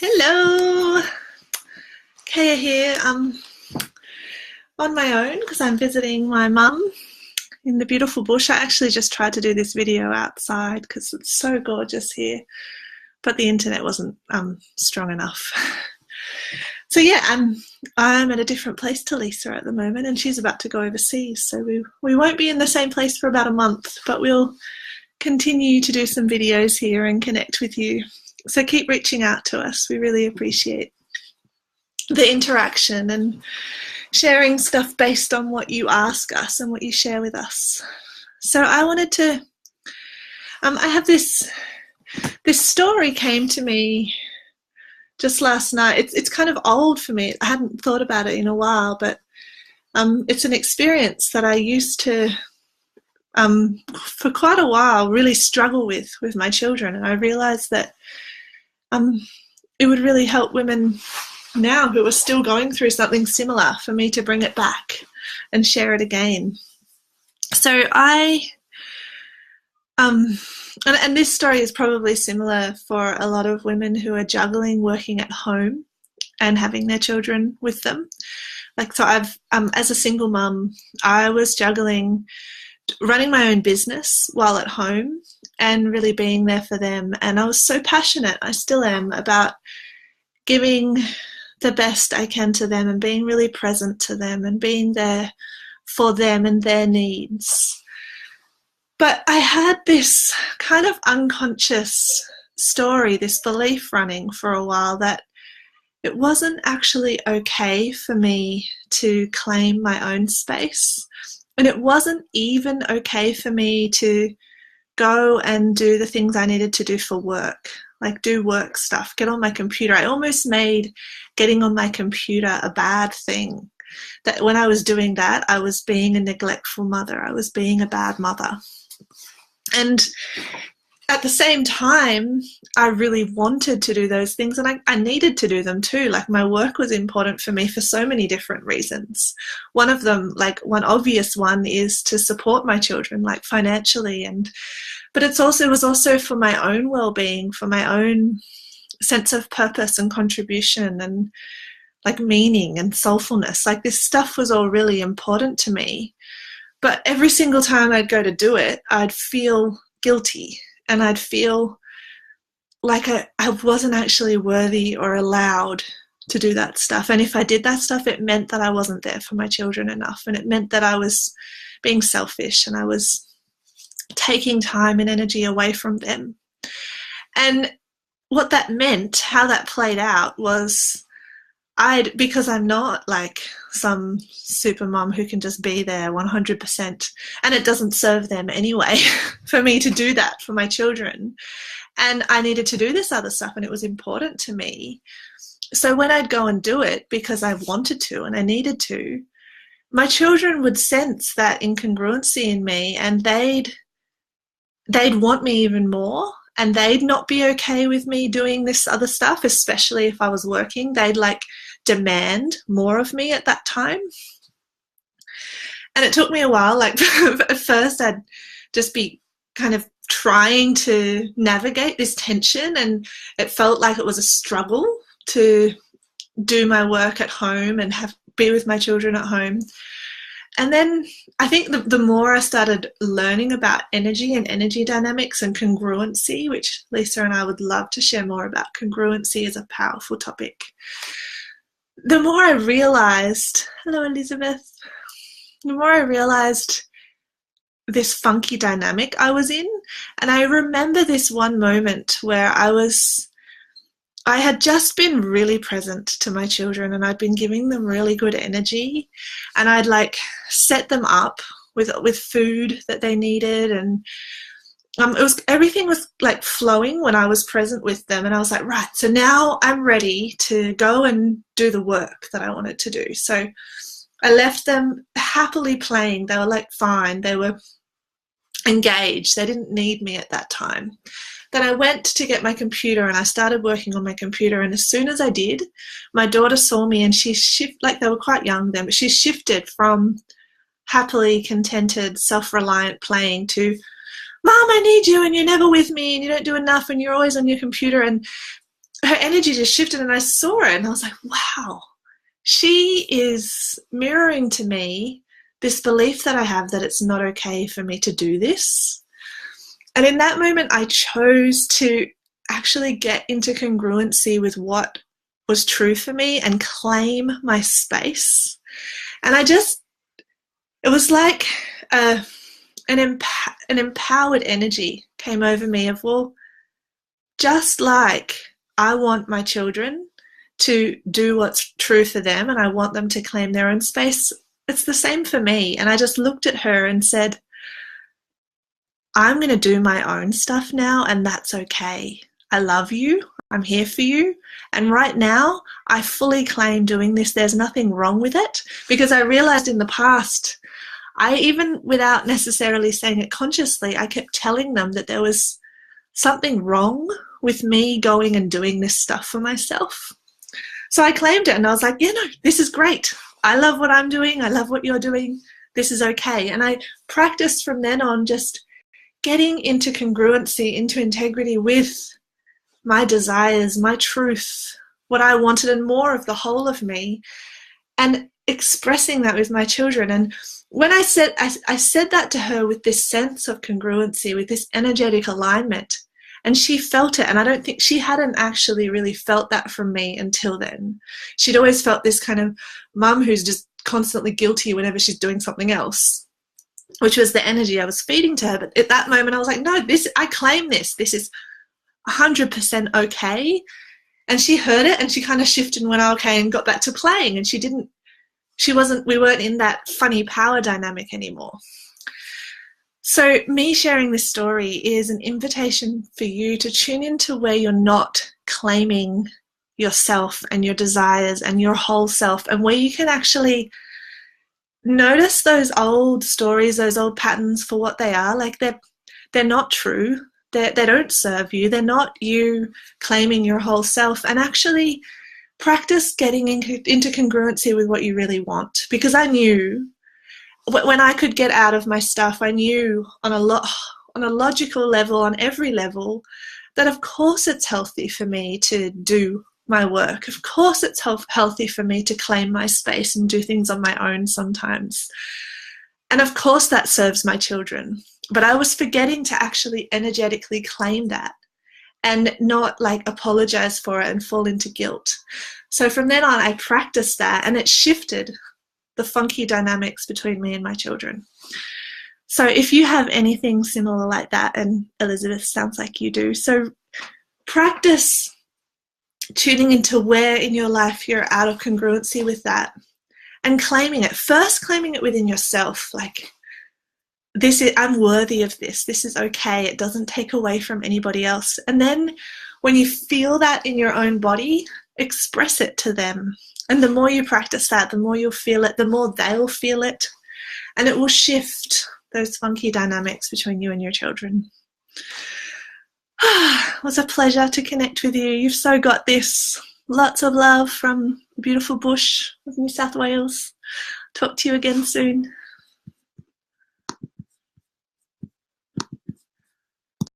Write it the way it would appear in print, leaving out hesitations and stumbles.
Hello, Kaya here. On my own because I'm visiting my mum in the beautiful bush. I actually just tried to do this video outside because it's so gorgeous here, but the internet wasn't strong enough. So yeah, I'm at a different place to Lisa at the moment, and she's about to go overseas. So we won't be in the same place for about a month, but we'll continue to do some videos here and connect with you. So keep reaching out to us. We really appreciate the interaction and sharing stuff based on what you ask us and what you share with us. So I wanted to, I have this story came to me just last night. It's kind of old for me. I hadn't thought about it in a while, but it's an experience that I used to, for quite a while, really struggle with my children. And I realized that it would really help women now who are still going through something similar for me to bring it back and share it again. So and this story is probably similar for a lot of women who are juggling working at home and having their children with them. Like, so I've, as a single mum, I was juggling running my own business while at home and really being there for them. And I was so passionate, I still am, about giving the best I can to them and being really present to them and being there for them and their needs. But I had this kind of unconscious story, this belief running for a while that it wasn't actually okay for me to claim my own space. And it wasn't even okay for me to go and do the things I needed to do for work, like do work stuff, get on my computer. I almost made getting on my computer a bad thing. That when I was doing that, I was being a neglectful mother. I was being a bad mother. And at the same time, I really wanted to do those things, and I needed to do them too. Like, my work was important for me for so many different reasons. One of them, like one obvious one, is to support my children, like financially, but it was also for my own well-being, for my own sense of purpose and contribution and like meaning and soulfulness. Like, this stuff was all really important to me. But every single time I'd go to do it, I'd feel guilty. And I'd feel like I wasn't actually worthy or allowed to do that stuff. And if I did that stuff, it meant that I wasn't there for my children enough. And it meant that I was being selfish and I was taking time and energy away from them. And what that meant, how that played out, was because I'm not like some super mom who can just be there 100%, and it doesn't serve them anyway for me to do that for my children. And I needed to do this other stuff, and it was important to me. So when I'd go and do it because I wanted to and I needed to, my children would sense that incongruency in me, and they'd want me even more. And they'd not be okay with me doing this other stuff, especially if I was working. They'd like demand more of me at that time. And it took me a while. Like, at first I'd just be kind of trying to navigate this tension, and it felt like it was a struggle to do my work at home and be with my children at home. And then I think the more I started learning about energy and energy dynamics and congruency, which Lisa and I would love to share more about, congruency is a powerful topic. The more I realized, hello Elizabeth, the more I realized this funky dynamic I was in. And I remember this one moment where I had just been really present to my children, and I'd been giving them really good energy, and I'd like set them up with food that they needed, and everything was like flowing when I was present with them. And I was like, right, so now I'm ready to go and do the work that I wanted to do. So I left them happily playing. They were like fine. They were engaged. They didn't need me at that time. Then I went to get my computer, and I started working on my computer. And as soon as I did, my daughter saw me, and like, they were quite young then, but she shifted from happily contented, self-reliant playing to, Mom, I need you, and you're never with me, and you don't do enough, and you're always on your computer. And her energy just shifted, and I saw it and I was like, wow, she is mirroring to me this belief that I have that it's not okay for me to do this. And in that moment, I chose to actually get into congruency with what was true for me and claim my space. And it was like an empowered energy came over me of, well, just like I want my children to do what's true for them and I want them to claim their own space, it's the same for me. And I just looked at her and said, I'm going to do my own stuff now, and that's okay. I love you. I'm here for you. And right now, I fully claim doing this. There's nothing wrong with it, because I realized in the past, even without necessarily saying it consciously, I kept telling them that there was something wrong with me going and doing this stuff for myself. So I claimed it, and I was like, yeah, no, this is great. I love what I'm doing. I love what you're doing. This is okay. And I practiced from then on just getting into congruency, into integrity with my desires, my truth, what I wanted, and more of the whole of me, and expressing that with my children. And when I said that to her with this sense of congruency, with this energetic alignment, and she felt it. And I don't think she hadn't actually really felt that from me until then. She'd always felt this kind of mum who's just constantly guilty whenever she's doing something else, which was the energy I was feeding to her. But at that moment, I was like, no, I claim this. This is 100% okay. And she heard it, and she kind of shifted and went, okay, and got back to playing. And we weren't in that funny power dynamic anymore. So me sharing this story is an invitation for you to tune into where you're not claiming yourself and your desires and your whole self, and where you can actually notice those old stories, those old patterns for what they are. Like they're not true. They don't serve you. They're not you claiming your whole self, and actually practice getting into congruency with what you really want. Because I knew when I could get out of my stuff, I knew on a logical level, on every level, that of course it's healthy for me to do my work. Of course it's healthy for me to claim my space and do things on my own sometimes. And of course that serves my children. But I was forgetting to actually energetically claim that and not like apologize for it and fall into guilt. So from then on, I practiced that, and it shifted the funky dynamics between me and my children. So if you have anything similar like that, and Elizabeth, sounds like you do, so practice tuning into where in your life you're out of congruency with that, and claiming it. First, claiming it within yourself, like, I'm worthy of this. This is okay. It doesn't take away from anybody else. And then when you feel that in your own body, express it to them. And the more you practice that, the more you'll feel it, the more they'll feel it. And it will shift those funky dynamics between you and your children. It was a pleasure to connect with you. You've so got this. Lots of love from the beautiful bush of New South Wales. Talk to you again soon.